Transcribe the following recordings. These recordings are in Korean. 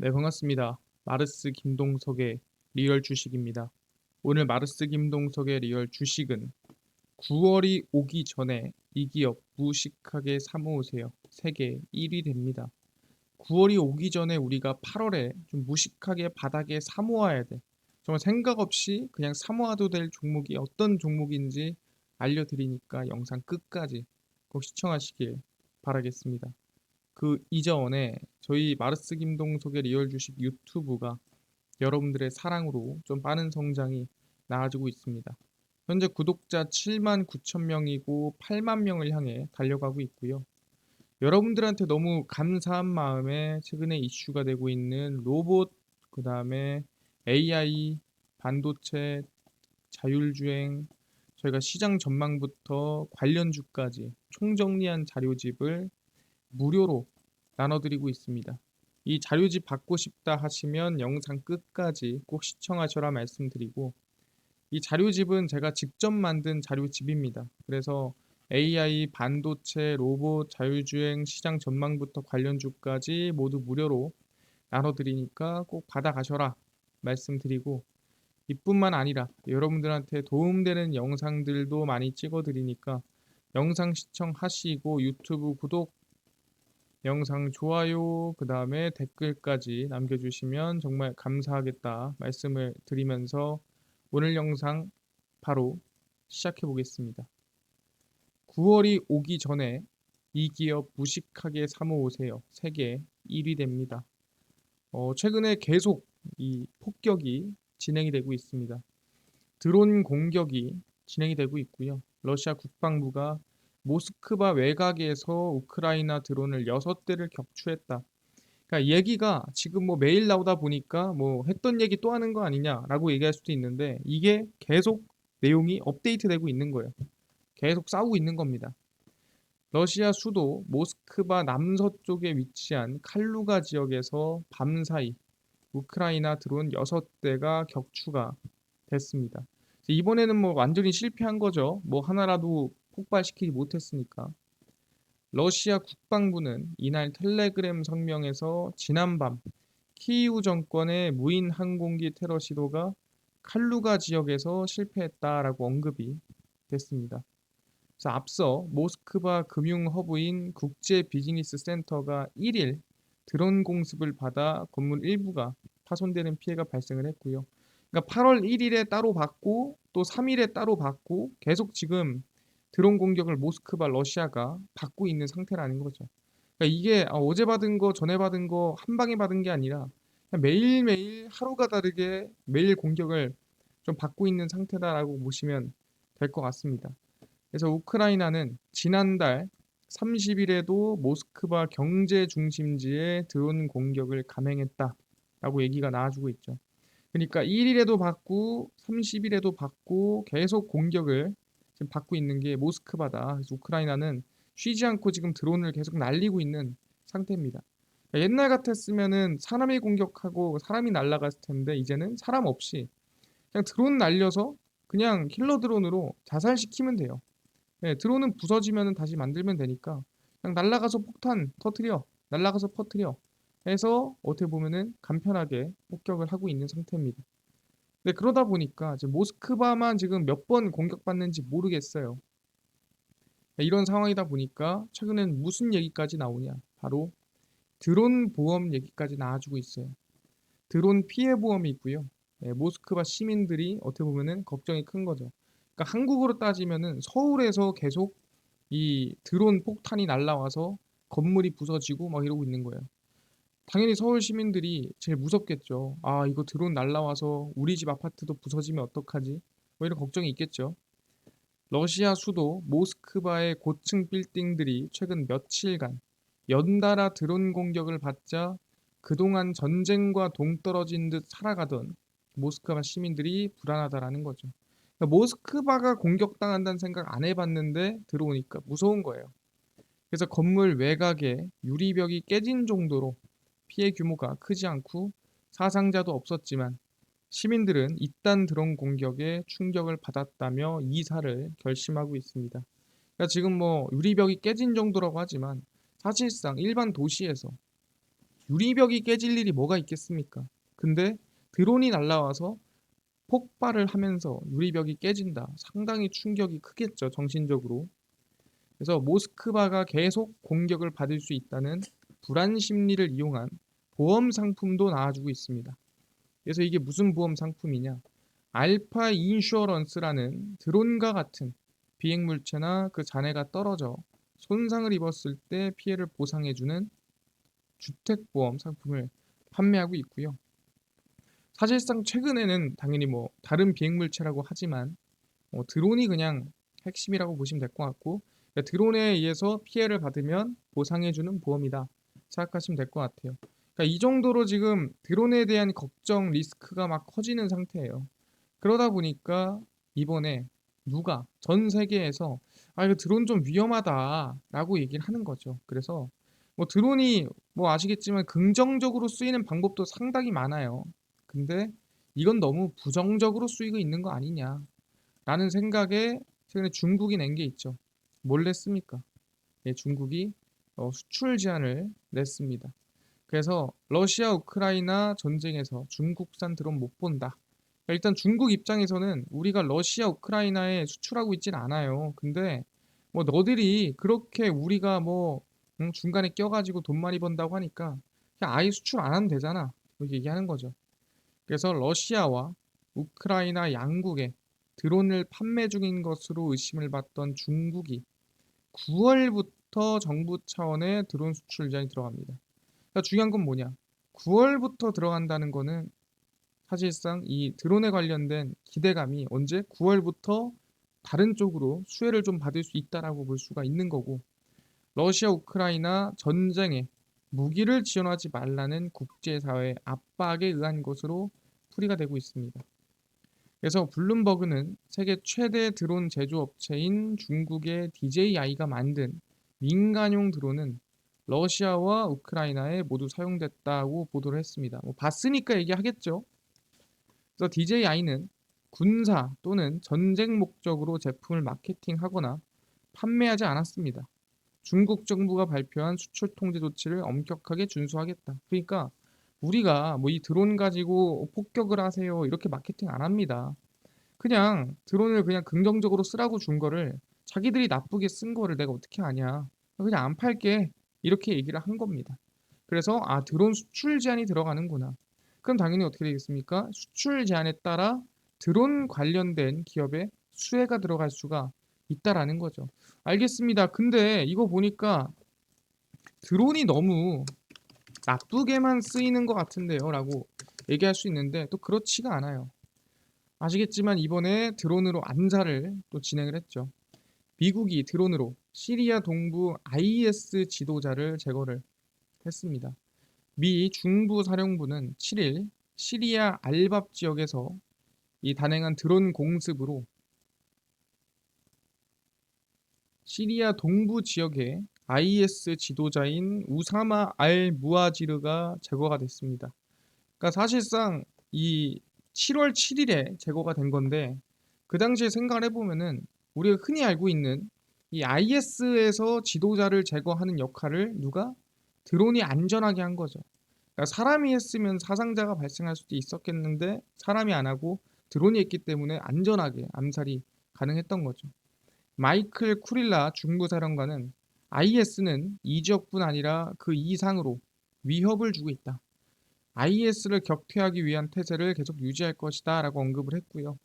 네, 반갑습니다. 마르스 김동석의 리얼 주식입니다. 오늘 마르스 김동석의 리얼 주식은 9월이 오기 전에 이 기업 무식하게 사모으세요. 세계 1위 됩니다. 9월이 오기 전에 우리가 8월에 좀 무식하게 바닥에 사모아야 돼. 정말 생각 없이 그냥 사모아도 될 종목이 어떤 종목인지 알려드리니까 영상 끝까지 꼭 시청하시길 바라겠습니다. 그 이전에 저희 마르스 김동석의 리얼 주식 유튜브가 여러분들의 사랑으로 좀 빠른 성장이 나아지고 있습니다. 현재 구독자 7만 9천 명이고 8만 명을 향해 달려가고 있고요. 여러분들한테 너무 감사한 마음에 최근에 이슈가 되고 있는 로봇, 그 다음에 AI, 반도체, 자율주행, 저희가 시장 전망부터 관련주까지 총정리한 자료집을 무료로 나눠드리고 있습니다. 이 자료집 받고 싶다 하시면 영상 끝까지 꼭 시청하셔라 말씀드리고, 이 자료집은 제가 직접 만든 자료집입니다. 그래서 AI, 반도체, 로봇, 자율주행, 시장 전망부터 관련주까지 모두 무료로 나눠드리니까 꼭 받아가셔라 말씀드리고, 이뿐만 아니라 여러분들한테 도움되는 영상들도 많이 찍어드리니까 영상 시청하시고 유튜브 구독, 영상 좋아요, 그 다음에 댓글까지 남겨주시면 정말 감사하겠다 말씀을 드리면서 오늘 영상 바로 시작해 보겠습니다. 9월이 오기 전에 이 기업 무식하게 사모으세요. 세계 1위 됩니다. 최근에 계속 이 폭격이 진행이 되고 있습니다. 드론 공격이 진행이 되고 있고요. 러시아 국방부가 모스크바 외곽에서 우크라이나 드론을 6대를 격추했다. 그러니까 얘기가 지금 뭐 매일 나오다 보니까 뭐 했던 얘기 또 하는 거 아니냐라고 얘기할 수도 있는데 이게 계속 내용이 업데이트되고 있는 거예요. 계속 싸우고 있는 겁니다. 러시아 수도 모스크바 남서쪽에 위치한 칼루가 지역에서 밤사이 우크라이나 드론 6대가 격추가 됐습니다. 이번에는 뭐 완전히 실패한 거죠. 뭐 하나라도 폭발시키지 못했으니까. 러시아 국방부는 이날 텔레그램 성명에서 지난밤 키이우 정권의 무인 항공기 테러 시도가 칼루가 지역에서 실패했다라고 언급이 됐습니다. 그래서 앞서 모스크바 금융 허브인 국제 비즈니스 센터가 1일 드론 공습을 받아 건물 일부가 파손되는 피해가 발생을 했고요. 그러니까 8월 1일에 따로 받고 또 3일에 따로 받고 계속 지금 드론 공격을 모스크바 러시아가 받고 있는 상태라는 거죠. 그러니까 이게 어제 받은 거 전에 받은 거 한 방에 받은 게 아니라 그냥 매일매일 하루가 다르게 매일 공격을 좀 받고 있는 상태다라고 보시면 될 것 같습니다. 그래서 우크라이나는 지난달 30일에도 모스크바 경제 중심지에 드론 공격을 감행했다라고 얘기가 나와주고 있죠. 그러니까 1일에도 받고 30일에도 받고 계속 공격을 지금 받고 있는 게 모스크바다. 그래서 우크라이나는 쉬지 않고 지금 드론을 계속 날리고 있는 상태입니다. 그러니까 옛날 같았으면은 사람이 공격하고 사람이 날아갔을 텐데 이제는 사람 없이 그냥 드론 날려서 그냥 킬러 드론으로 자살시키면 돼요. 네, 드론은 부서지면 다시 만들면 되니까 그냥 날아가서 폭탄 터트려, 날아가서 퍼트려 해서 어떻게 보면은 간편하게 폭격을 하고 있는 상태입니다. 근데 그러다 보니까 이제 모스크바만 지금 몇 번 공격받는지 모르겠어요. 네, 이런 상황이다 보니까 최근엔 무슨 얘기까지 나오냐? 바로 드론 보험 얘기까지 나와주고 있어요. 드론 피해 보험이 있고요. 예, 모스크바 시민들이 어떻게 보면은 걱정이 큰 거죠. 그러니까 한국으로 따지면은 서울에서 계속 이 드론 폭탄이 날라와서 건물이 부서지고 막 이러고 있는 거예요. 당연히 서울 시민들이 제일 무섭겠죠. 아, 이거 드론 날라와서 우리 집 아파트도 부서지면 어떡하지? 뭐 이런 걱정이 있겠죠. 러시아 수도 모스크바의 고층 빌딩들이 최근 며칠간 연달아 드론 공격을 받자 그동안 전쟁과 동떨어진 듯 살아가던 모스크바 시민들이 불안하다라는 거죠. 그러니까 모스크바가 공격당한다는 생각 안 해봤는데 들어오니까 무서운 거예요. 그래서 건물 외곽에 유리벽이 깨진 정도로 피해 규모가 크지 않고 사상자도 없었지만 시민들은 이딴 드론 공격에 충격을 받았다며 이사를 결심하고 있습니다. 그러니까 지금 뭐 유리벽이 깨진 정도라고 하지만 사실상 일반 도시에서 유리벽이 깨질 일이 뭐가 있겠습니까? 근데 드론이 날라와서 폭발을 하면서 유리벽이 깨진다. 상당히 충격이 크겠죠, 정신적으로. 그래서 모스크바가 계속 공격을 받을 수 있다는 불안 심리를 이용한 보험 상품도 나와주고 있습니다. 그래서 이게 무슨 보험 상품이냐? 알파 인슈어런스라는 드론과 같은 비행 물체나 그 잔해가 떨어져 손상을 입었을 때 피해를 보상해주는 주택보험 상품을 판매하고 있고요. 사실상 최근에는 당연히 뭐 다른 비행 물체라고 하지만 드론이 그냥 핵심이라고 보시면 될 것 같고, 그러니까 드론에 의해서 피해를 받으면 보상해주는 보험이다 생각하시면 될 것 같아요. 그러니까 이 정도로 지금 드론에 대한 걱정 리스크가 막 커지는 상태예요. 그러다 보니까 이번에 누가 전 세계에서 이거 드론 좀 위험하다라고 얘기를 하는 거죠. 그래서 뭐 드론이 뭐 아시겠지만 긍정적으로 쓰이는 방법도 상당히 많아요. 근데 이건 너무 부정적으로 쓰이고 있는 거 아니냐. 라는 생각에 최근에 중국이 낸 게 있죠. 뭘 냈습니까? 예, 중국이 수출 제한을 냈습니다. 그래서 러시아 우크라이나 전쟁에서 중국산 드론 못 본다. 일단 중국 입장에서는 우리가 러시아 우크라이나에 수출하고 있진 않아요. 근데 뭐 너들이 그렇게 우리가 뭐 중간에 껴가지고 돈 많이 번다고 하니까 그냥 아예 수출 안 하면 되잖아. 이렇게 얘기하는 거죠. 그래서 러시아와 우크라이나 양국에 드론을 판매 중인 것으로 의심을 받던 중국이 9월부터 정부 차원의 드론 수출 제한이 들어갑니다. 그러니까 중요한 건 뭐냐? 9월부터 들어간다는 거는 사실상 이 드론에 관련된 기대감이 언제 9월부터 다른 쪽으로 수혜를 좀 받을 수 있다라고 볼 수가 있는 거고, 러시아 우크라이나 전쟁에 무기를 지원하지 말라는 국제사회의 압박에 의한 것으로 풀이가 되고 있습니다. 그래서 블룸버그는 세계 최대 드론 제조업체인 중국의 DJI가 만든 민간용 드론은 러시아와 우크라이나에 모두 사용됐다고 보도를 했습니다. 뭐 봤으니까 얘기하겠죠. 그래서 DJI는 군사 또는 전쟁 목적으로 제품을 마케팅하거나 판매하지 않았습니다. 중국 정부가 발표한 수출 통제 조치를 엄격하게 준수하겠다. 그러니까 우리가 뭐 이 드론 가지고 폭격을 하세요 이렇게 마케팅 안 합니다. 그냥 드론을 그냥 긍정적으로 쓰라고 준 거를 자기들이 나쁘게 쓴 거를 내가 어떻게 아냐. 그냥 안 팔게. 이렇게 얘기를 한 겁니다. 그래서 드론 수출 제한이 들어가는구나. 그럼 당연히 어떻게 되겠습니까? 수출 제한에 따라 드론 관련된 기업에 수혜가 들어갈 수가 있다라는 거죠. 알겠습니다. 근데 이거 보니까 드론이 너무 나쁘게만 쓰이는 것 같은데요. 라고 얘기할 수 있는데 또 그렇지가 않아요. 아시겠지만 이번에 드론으로 암살을 또 진행을 했죠. 미국이 드론으로 시리아 동부 IS 지도자를 제거를 했습니다. 미 중부 사령부는 7일 시리아 알밥 지역에서 이 단행한 드론 공습으로 시리아 동부 지역의 IS 지도자인 우사마 알 무아지르가 제거가 됐습니다. 그러니까 사실상 이 7월 7일에 제거가 된 건데 그 당시에 생각을 해보면은 우리가 흔히 알고 있는 이 IS에서 지도자를 제거하는 역할을 누가 드론이 안전하게 한 거죠. 그러니까 사람이 했으면 사상자가 발생할 수도 있었겠는데 사람이 안 하고 드론이 했기 때문에 안전하게 암살이 가능했던 거죠. 마이클 쿠릴라 중부사령관은 IS는 이 지역뿐 아니라 그 이상으로 위협을 주고 있다. IS를 격퇴하기 위한 태세를 계속 유지할 것이다 라고 언급을 했고요.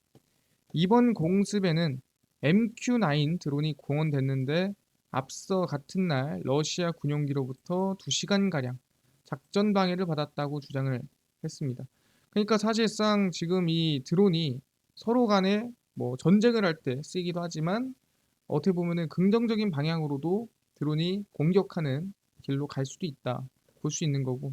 이번 공습에는 MQ-9 드론이 공언됐는데 앞서 같은 날 러시아 군용기로부터 2시간가량 작전 방해를 받았다고 주장을 했습니다. 그러니까 사실상 지금 이 드론이 서로 간에 뭐 전쟁을 할 때 쓰이기도 하지만 어떻게 보면은 긍정적인 방향으로도 드론이 공격하는 길로 갈 수도 있다. 볼 수 있는 거고.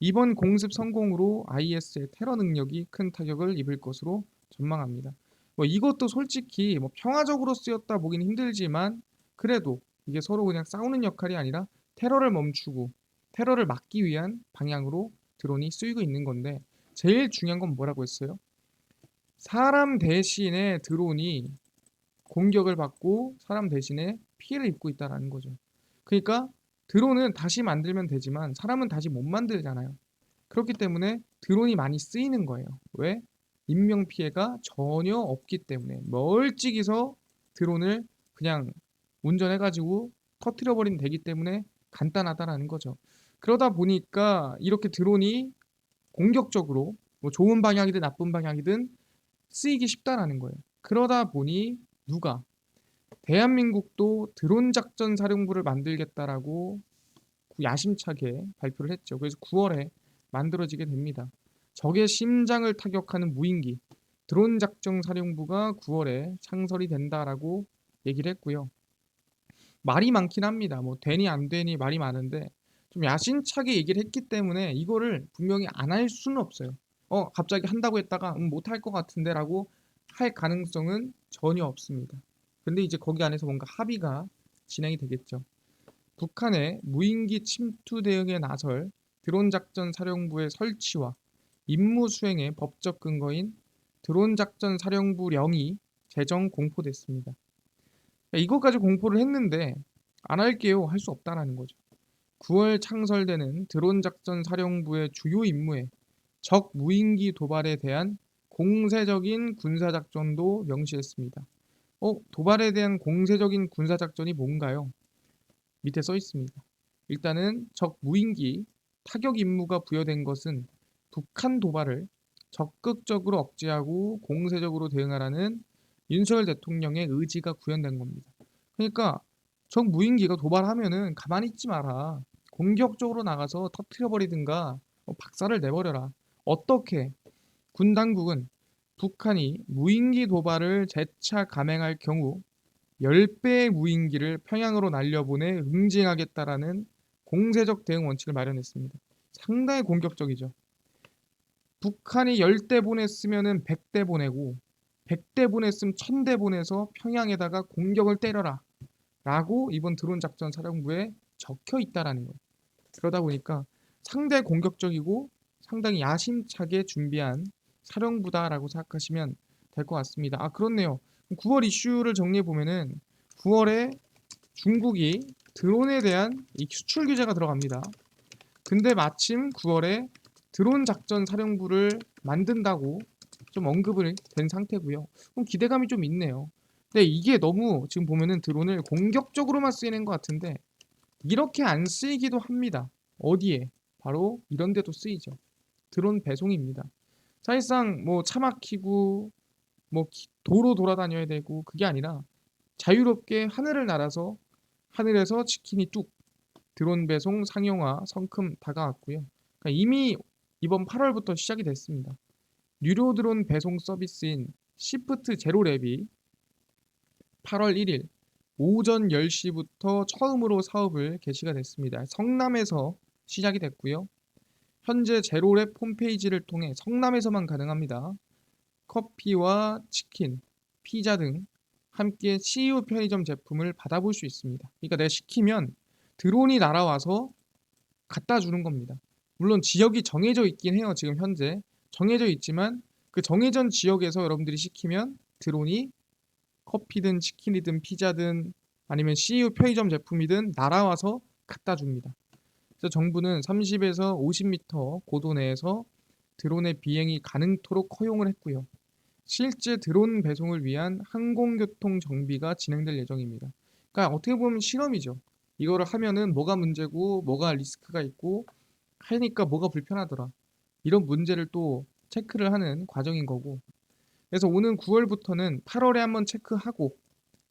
이번 공습 성공으로 IS의 테러 능력이 큰 타격을 입을 것으로 전망합니다. 뭐 이것도 솔직히 뭐 평화적으로 쓰였다 보기는 힘들지만 그래도 이게 서로 그냥 싸우는 역할이 아니라 테러를 멈추고 테러를 막기 위한 방향으로 드론이 쓰이고 있는 건데 제일 중요한 건 뭐라고 했어요? 사람 대신에 드론이 공격을 받고 사람 대신에 피해를 입고 있다는 거죠. 그러니까 드론은 다시 만들면 되지만 사람은 다시 못 만들잖아요. 그렇기 때문에 드론이 많이 쓰이는 거예요. 왜? 인명 피해가 전혀 없기 때문에 멀찍이서 드론을 그냥 운전해 가지고 터뜨려 버리면 되기 때문에 간단하다라는 거죠. 그러다 보니까 이렇게 드론이 공격적으로 뭐 좋은 방향이든 나쁜 방향이든 쓰이기 쉽다라는 거예요. 그러다 보니 누가 대한민국도 드론 작전 사령부를 만들겠다라고 야심차게 발표를 했죠. 그래서 9월에 만들어지게 됩니다. 적의 심장을 타격하는 무인기 드론 작전 사령부가 9월에 창설이 된다라고 얘기를 했고요. 말이 많긴 합니다. 뭐 되니 안 되니 말이 많은데 좀 야심차게 얘기를 했기 때문에 이거를 분명히 안 할 수는 없어요. 갑자기 한다고 했다가 못할 것 같은데라고 할 가능성은 전혀 없습니다. 근데 이제 거기 안에서 뭔가 합의가 진행이 되겠죠. 북한의 무인기 침투 대응에 나설 드론 작전 사령부의 설치와 임무 수행의 법적 근거인 드론 작전 사령부령이 제정 공포됐습니다. 이것까지 공포를 했는데 안 할게요 할 수 없다라는 거죠. 9월 창설되는 드론 작전 사령부의 주요 임무에 적 무인기 도발에 대한 공세적인 군사작전도 명시했습니다. 도발에 대한 공세적인 군사작전이 뭔가요? 밑에 써 있습니다. 일단은 적 무인기 타격 임무가 부여된 것은 북한 도발을 적극적으로 억제하고 공세적으로 대응하라는 윤석열 대통령의 의지가 구현된 겁니다. 그러니까 적 무인기가 도발하면은 가만히 있지 마라. 공격적으로 나가서 터트려 버리든가 박살을 내버려라. 어떻게 군 당국은 북한이 무인기 도발을 재차 감행할 경우 10배의 무인기를 평양으로 날려보내 응징하겠다라는 공세적 대응 원칙을 마련했습니다. 상당히 공격적이죠. 북한이 10대 보냈으면 100대 보내고 100대 보냈으면 1000대 보내서 평양에다가 공격을 때려라 라고 이번 드론 작전 사령부에 적혀 있다라는 거예요. 그러다 보니까 상당히 공격적이고 상당히 야심차게 준비한 사령부다라고 생각하시면 될 것 같습니다. 그렇네요. 9월 이슈를 정리해 보면은 9월에 중국이 드론에 대한 이 수출 규제가 들어갑니다. 근데 마침 9월에 드론 작전 사령부를 만든다고 좀 언급을 된 상태고요. 그럼 기대감이 좀 있네요. 근데 이게 너무 지금 보면은 드론을 공격적으로만 쓰이는 것 같은데 이렇게 안 쓰이기도 합니다. 어디에? 바로 이런 데도 쓰이죠. 드론 배송입니다. 사실상 뭐 차 막히고 뭐 도로 돌아다녀야 되고 그게 아니라 자유롭게 하늘을 날아서 하늘에서 치킨이 뚝 드론 배송 상용화 성큼 다가왔고요. 그러니까 이미 이번 8월부터 시작이 됐습니다. 유료 드론 배송 서비스인 시프트 제로랩이 8월 1일 오전 10시부터 처음으로 사업을 개시가 됐습니다. 성남에서 시작이 됐고요. 현재 제로랩 홈페이지를 통해 성남에서만 가능합니다. 커피와 치킨, 피자 등 함께 CU 편의점 제품을 받아볼 수 있습니다. 그러니까 내가 시키면 드론이 날아와서 갖다 주는 겁니다. 물론 지역이 정해져 있긴 해요. 지금 현재 정해져 있지만 그 정해진 지역에서 여러분들이 시키면 드론이 커피든 치킨이든 피자든 아니면 CU 편의점 제품이든 날아와서 갖다 줍니다. 그래서 정부는 30에서 50m 고도 내에서 드론의 비행이 가능토록 허용을 했고요. 실제 드론 배송을 위한 항공교통 정비가 진행될 예정입니다. 그러니까 어떻게 보면 실험이죠. 이거를 하면은 뭐가 문제고 뭐가 리스크가 있고 하니까 뭐가 불편하더라. 이런 문제를 또 체크를 하는 과정인 거고. 그래서 오는 9월부터는 8월에 한번 체크하고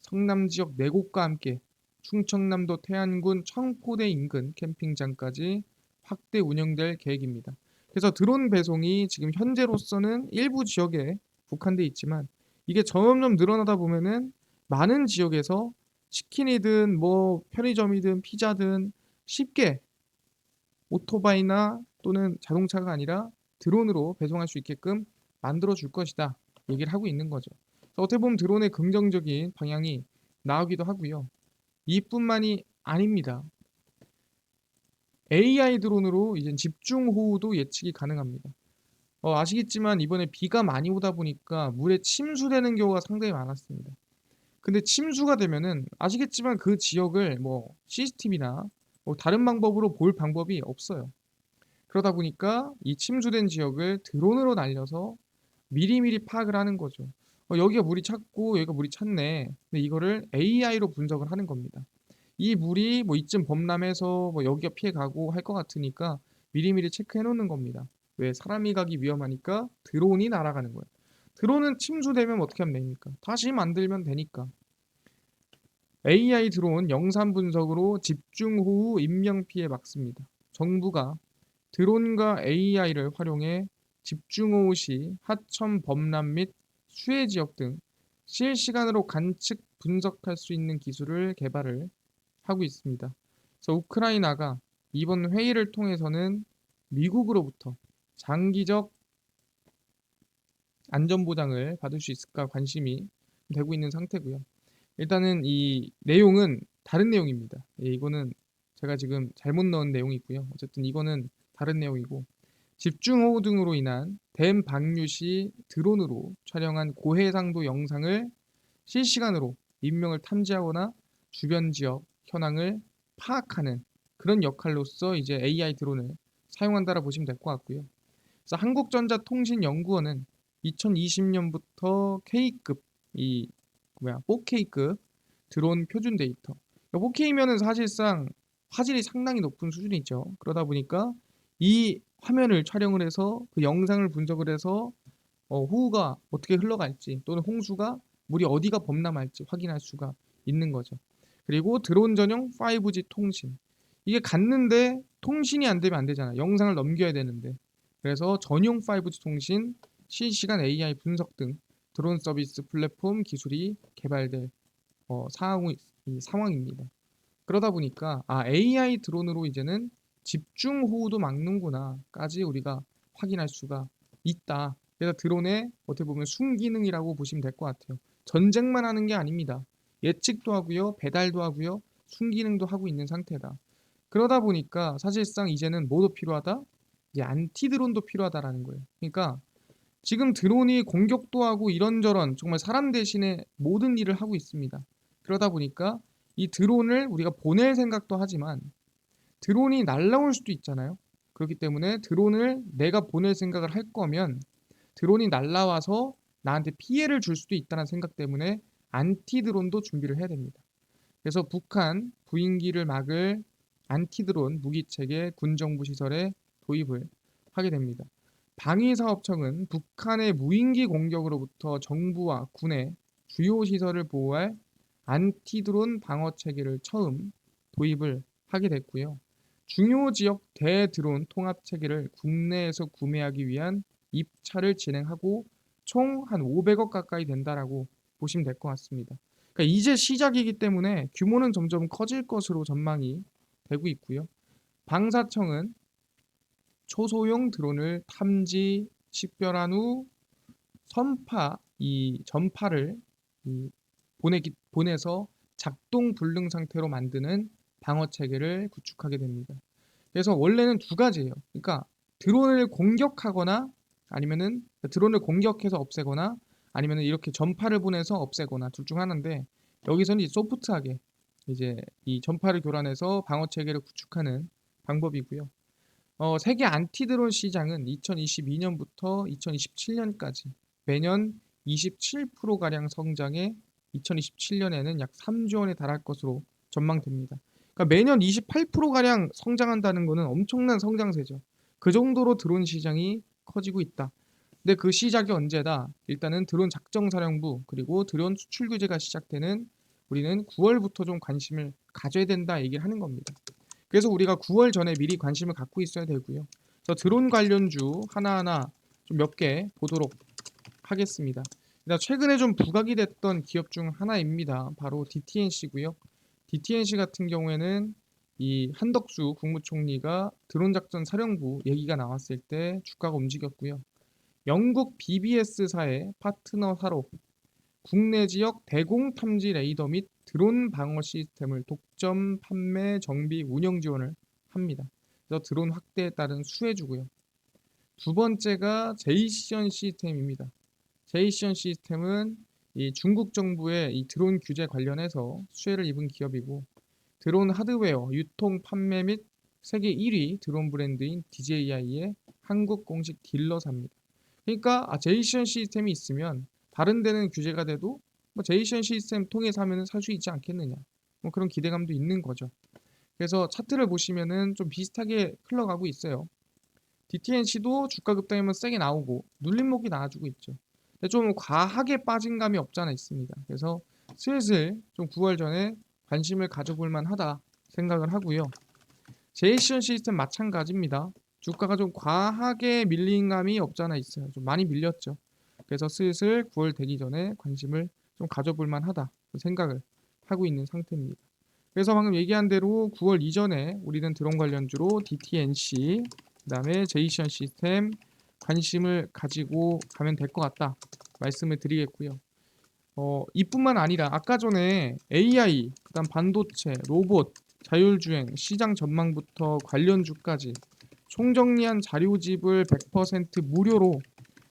성남 지역 4곳과 함께 충청남도 태안군 청포대 인근 캠핑장까지 확대 운영될 계획입니다. 그래서 드론 배송이 지금 현재로서는 일부 지역에 국한돼 있지만 이게 점점 늘어나다 보면은 많은 지역에서 치킨이든 뭐 편의점이든 피자든 쉽게 오토바이나 또는 자동차가 아니라 드론으로 배송할 수 있게끔 만들어 줄 것이다 얘기를 하고 있는 거죠. 어떻게 보면 드론의 긍정적인 방향이 나오기도 하고요. 이뿐만이 아닙니다. AI 드론으로 이제 집중 호우도 예측이 가능합니다. 아시겠지만 이번에 비가 많이 오다 보니까 물에 침수되는 경우가 상당히 많았습니다. 근데 침수가 되면은 아시겠지만 그 지역을 뭐 CCTV나 다른 방법으로 볼 방법이 없어요. 그러다 보니까 이 침수된 지역을 드론으로 날려서 미리미리 파악을 하는 거죠. 여기가 물이 찼고 여기가 물이 찼네. 근데 이거를 AI로 분석을 하는 겁니다. 이 물이 뭐 이쯤 범람해서 뭐 여기가 피해 가고 할 것 같으니까 미리미리 체크해 놓는 겁니다. 왜? 사람이 가기 위험하니까 드론이 날아가는 거예요. 드론은 침수되면 어떻게 하면 됩니까? 다시 만들면 되니까. AI 드론 영상 분석으로 집중호우 인명피해 막습니다. 정부가 드론과 AI를 활용해 집중호우 시 하천 범람 및 수해 지역 등 실시간으로 관측 분석할 수 있는 기술을 개발을 하고 있습니다. 그래서 우크라이나가 이번 회의를 통해서는 미국으로부터 장기적 안전보장을 받을 수 있을까 관심이 되고 있는 상태고요. 일단은 이 내용은 다른 내용입니다. 예, 이거는 제가 지금 잘못 넣은 내용이 있고요. 어쨌든 이거는 다른 내용이고 집중호우 등으로 인한 댐 방류 시 드론으로 촬영한 고해상도 영상을 실시간으로 인명을 탐지하거나 주변 지역 현황을 파악하는 그런 역할로서 이제 AI 드론을 사용한다라 보시면 될 것 같고요. 그래서 한국전자통신연구원은 2020년부터 K급 이 4K급 드론 표준 데이터. 4K면은 사실상 화질이 상당히 높은 수준이죠. 그러다 보니까 이 화면을 촬영을 해서 그 영상을 분석을 해서 호우가 어떻게 흘러갈지 또는 홍수가 물이 어디가 범람할지 확인할 수가 있는 거죠. 그리고 드론 전용 5G 통신. 이게 갔는데 통신이 안 되면 안 되잖아. 영상을 넘겨야 되는데. 그래서 전용 5G 통신, 실시간 AI 분석 등 드론 서비스 플랫폼 기술이 개발될 상황입니다. 그러다 보니까 AI 드론으로 이제는 집중 호우도 막는구나까지 우리가 확인할 수가 있다. 그래서 드론의 어떻게 보면 순기능이라고 보시면 될 것 같아요. 전쟁만 하는 게 아닙니다. 예측도 하고요, 배달도 하고요, 순기능도 하고 있는 상태다. 그러다 보니까 사실상 이제는 뭐도 필요하다? 이제 안티 드론도 필요하다라는 거예요. 그러니까 지금 드론이 공격도 하고 이런저런 정말 사람 대신에 모든 일을 하고 있습니다. 그러다 보니까 이 드론을 우리가 보낼 생각도 하지만 드론이 날라올 수도 있잖아요. 그렇기 때문에 드론을 내가 보낼 생각을 할 거면 드론이 날라와서 나한테 피해를 줄 수도 있다는 생각 때문에 안티 드론도 준비를 해야 됩니다. 그래서 북한 부인기를 막을 안티 드론 무기체계 군정부 시설에 도입을 하게 됩니다. 방위사업청은 북한의 무인기 공격으로부터 정부와 군의 주요 시설을 보호할 안티드론 방어 체계를 처음 도입을 하게 됐고요. 중요 지역 대드론 통합 체계를 국내에서 구매하기 위한 입찰을 진행하고 총 한 500억 가까이 된다라고 보시면 될 것 같습니다. 그러니까 이제 시작이기 때문에 규모는 점점 커질 것으로 전망이 되고 있고요. 방사청은 초소형 드론을 탐지, 식별한 후 이 전파를 보내서 작동 불능 상태로 만드는 방어 체계를 구축하게 됩니다. 그래서 원래는 두 가지예요. 그러니까 드론을 공격하거나 아니면은 드론을 공격해서 없애거나 아니면은 이렇게 전파를 보내서 없애거나 둘 중 하나인데 여기서는 소프트하게 이제 이 전파를 교란해서 방어 체계를 구축하는 방법이고요. 세계 안티드론 시장은 2022년부터 2027년까지 매년 27%가량 성장해 2027년에는 약 3조 원에 달할 것으로 전망됩니다. 그러니까 매년 28%가량 성장한다는 것은 엄청난 성장세죠. 그 정도로 드론 시장이 커지고 있다. 근데 그 시작이 언제다? 일단은 드론 작정사령부 그리고 드론 수출 규제가 시작되는 우리는 9월부터 좀 관심을 가져야 된다 얘기를 하는 겁니다. 그래서 우리가 9월 전에 미리 관심을 갖고 있어야 되고요. 저 드론 관련주 하나하나 좀 몇 개 보도록 하겠습니다. 일단 최근에 좀 부각이 됐던 기업 중 하나입니다. 바로 DTNC고요. DTNC 같은 경우에는 이 한덕수 국무총리가 드론 작전 사령부 얘기가 나왔을 때 주가가 움직였고요. 영국 BBS사의 파트너사로 국내 지역 대공 탐지 레이더 및 드론 방어 시스템을 독점 판매 정비 운영 지원을 합니다. 그래서 드론 확대에 따른 수혜주고요. 두 번째가 제이션 시스템입니다. 제이션 시스템은 이 중국 정부의 이 드론 규제 관련해서 수혜를 입은 기업이고 드론 하드웨어 유통 판매 및 세계 1위 드론 브랜드인 DJI의 한국 공식 딜러사입니다. 그러니까 제이션 시스템이 있으면 다른 데는 규제가 돼도 뭐 제이션 시스템 통해서 하면은 살 수 있지 않겠느냐. 뭐 그런 기대감도 있는 거죠. 그래서 차트를 보시면은 좀 비슷하게 흘러가고 있어요. DTNC도 주가 급등하면 세게 나오고 눌림목이 나와주고 있죠. 근데 좀 과하게 빠진 감이 없지 않아 있습니다. 그래서 슬슬 좀 9월 전에 관심을 가져볼 만하다 생각을 하고요. 제이션 시스템 마찬가지입니다. 주가가 좀 과하게 밀린 감이 없지 않아 있어요. 좀 많이 밀렸죠. 그래서 슬슬 9월 되기 전에 관심을 좀 가져볼 만하다 생각을 하고 있는 상태입니다. 그래서 방금 얘기한 대로 9월 이전에 우리는 드론 관련주로 DTNC, 그다음에 제이션 시스템 관심을 가지고 가면 될 것 같다 말씀을 드리겠고요. 이뿐만 아니라 아까 전에 AI, 그다음 반도체, 로봇, 자율주행, 시장 전망부터 관련주까지 총정리한 자료집을 100% 무료로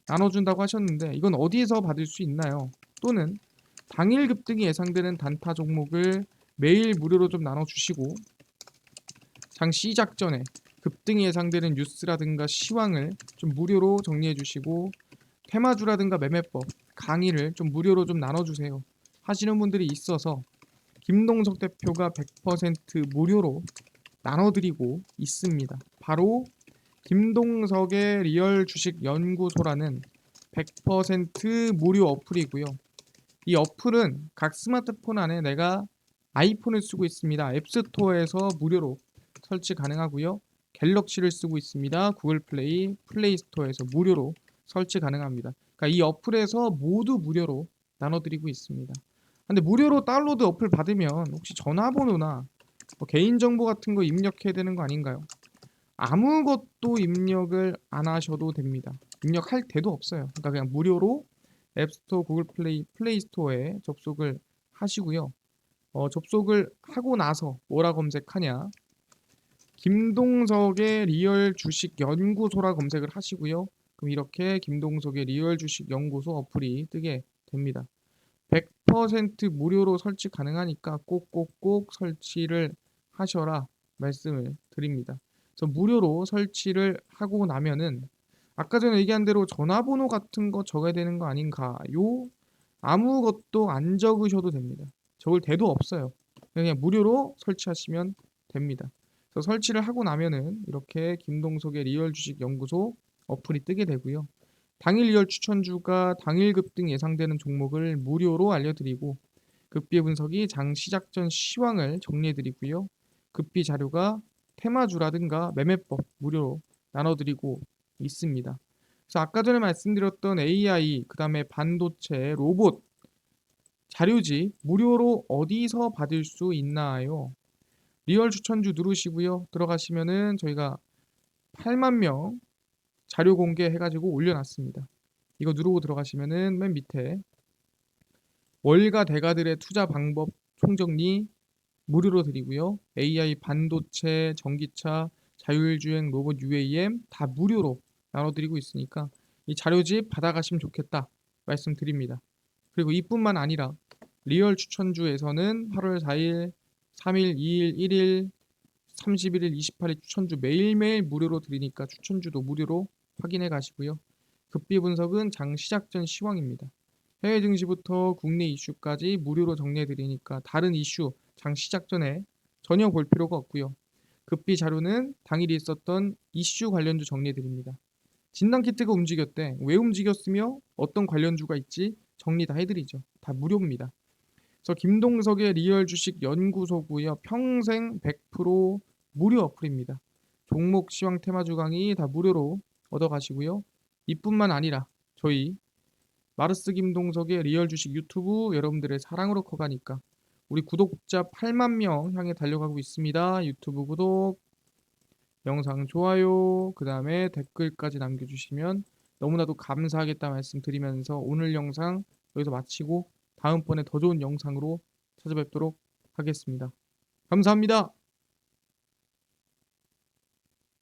나눠준다고 하셨는데 이건 어디에서 받을 수 있나요? 또는 당일 급등이 예상되는 단타 종목을 매일 무료로 좀 나눠주시고 장 시작 전에 급등이 예상되는 뉴스라든가 시황을 좀 무료로 정리해 주시고 테마주라든가 매매법 강의를 좀 무료로 좀 나눠주세요 하시는 분들이 있어서 김동석 대표가 100% 무료로 나눠드리고 있습니다. 바로 김동석의 리얼 주식 연구소라는 100% 무료 어플이고요. 이 어플은 각 스마트폰 안에 내가 아이폰을 쓰고 있습니다. 앱스토어에서 무료로 설치 가능하고요. 갤럭시를 쓰고 있습니다. 구글 플레이, 플레이 스토어에서 무료로 설치 가능합니다. 그러니까 이 어플에서 모두 무료로 나눠드리고 있습니다. 근데 무료로 다운로드 어플 받으면 혹시 전화번호나 뭐 개인정보 같은 거 입력해야 되는 거 아닌가요? 아무것도 입력을 안 하셔도 됩니다. 입력할 데도 없어요. 그러니까 그냥 무료로 앱스토어, 구글 플레이, 플레이 스토어에 접속을 하시고요. 접속을 하고 나서 뭐라 검색하냐? 김동석의 리얼 주식 연구소라 검색을 하시고요. 그럼 이렇게 김동석의 리얼 주식 연구소 어플이 뜨게 됩니다. 100% 무료로 설치 가능하니까 꼭꼭꼭 설치를 하셔라 말씀을 드립니다. 그래서 무료로 설치를 하고 나면은 아까 전에 얘기한 대로 전화번호 같은 거 적어야 되는 거 아닌가요? 아무것도 안 적으셔도 됩니다. 적을 데도 없어요. 그냥 무료로 설치하시면 됩니다. 그래서 설치를 하고 나면은 이렇게 김동석의 리얼 주식 연구소 어플이 뜨게 되고요. 당일 리얼 추천주가 당일 급등 예상되는 종목을 무료로 알려드리고 급비 분석이 장 시작 전 시황을 정리해드리고요. 급비 자료가 테마주라든가 매매법 무료로 나눠드리고 있습니다. 그래서 아까 전에 말씀드렸던 AI, 그 다음에 반도체, 로봇, 자료집 무료로 어디서 받을 수 있나요? 리얼 추천주 누르시고요. 들어가시면은 저희가 8만 명 자료 공개해가지고 올려놨습니다. 이거 누르고 들어가시면은 맨 밑에 월가 대가들의 투자 방법 총정리 무료로 드리고요. AI, 반도체, 전기차, 자율주행, 로봇 UAM 다 무료로 나눠드리고 있으니까 이 자료집 받아가시면 좋겠다 말씀드립니다. 그리고 이뿐만 아니라 리얼 추천주에서는 8월 4일, 3일, 2일, 1일, 31일, 28일 추천주 매일매일 무료로 드리니까 추천주도 무료로 확인해 가시고요. 급비 분석은 장 시작 전 시황입니다. 해외 증시부터 국내 이슈까지 무료로 정리해 드리니까 다른 이슈 장 시작 전에 전혀 볼 필요가 없고요. 급비 자료는 당일에 있었던 이슈 관련주 정리해 드립니다. 진단 키트가 움직였대. 왜 움직였으며 어떤 관련주가 있지 정리 다 해드리죠. 다 무료입니다. 그래서 김동석의 리얼 주식 연구소고요. 평생 100% 무료 어플입니다. 종목 시황 테마주 강의 다 무료로 얻어가시고요. 이뿐만 아니라 저희 마르스 김동석의 리얼 주식 유튜브 여러분들의 사랑으로 커가니까 우리 구독자 8만 명 향해 달려가고 있습니다. 유튜브 구독, 영상 좋아요, 그 다음에 댓글까지 남겨주시면 너무나도 감사하겠다 말씀드리면서 오늘 영상 여기서 마치고 다음번에 더 좋은 영상으로 찾아뵙도록 하겠습니다. 감사합니다.